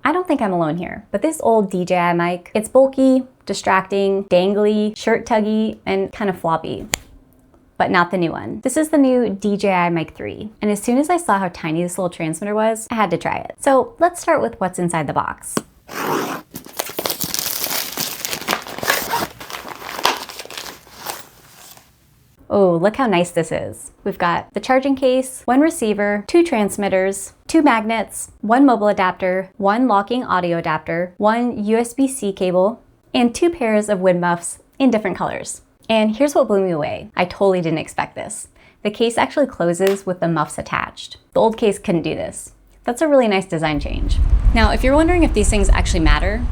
I don't think I'm alone here, but this old DJI mic, it's bulky, distracting, dangly, shirt tuggy, and kind of floppy. But not the new one. This is the new DJI Mic 3. And as soon as I saw how tiny this little transmitter was, I had to try it. So let's start with what's inside the box. Oh, look how nice this is. We've got the charging case, one receiver, two transmitters, two magnets, one mobile adapter, one locking audio adapter, one USB-C cable, and two pairs of wind muffs in different colors. And here's what blew me away. I totally didn't expect this. The case actually closes with the muffs attached. The old case couldn't do this. That's a really nice design change. Now, if you're wondering if these things actually matter,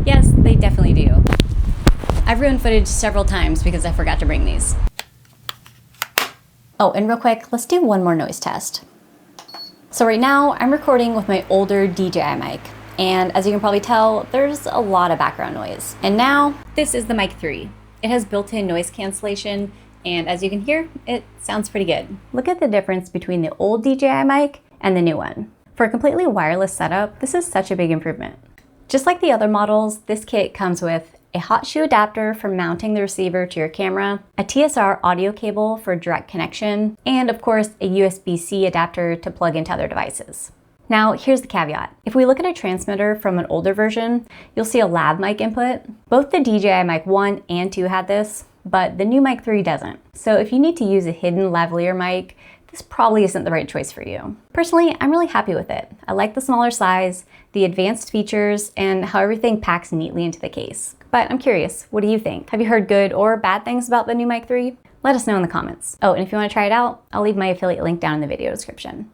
yes, they definitely do. I've ruined footage several times because I forgot to bring these. Oh, and real quick, let's do one more noise test. So right now, I'm recording with my older DJI mic. And as you can probably tell, there's a lot of background noise. And now, this is the Mic 3. It has built-in noise cancellation, and as you can hear, it sounds pretty good. Look at the difference between the old DJI mic and the new one. For a completely wireless setup, this is such a big improvement. Just like the other models, this kit comes with a hot shoe adapter for mounting the receiver to your camera, a TSR audio cable for direct connection, and of course, a USB-C adapter to plug into other devices. Now, here's the caveat. If we look at a transmitter from an older version, you'll see a lav mic input. Both the DJI Mic 1 and 2 had this, but the new Mic 3 doesn't. So if you need to use a hidden lavalier mic, this probably isn't the right choice for you. Personally, I'm really happy with it. I like the smaller size, the advanced features, and how everything packs neatly into the case. But I'm curious, what do you think? Have you heard good or bad things about the new Mic 3? Let us know in the comments. Oh, and if you want to try it out, I'll leave my affiliate link down in the video description.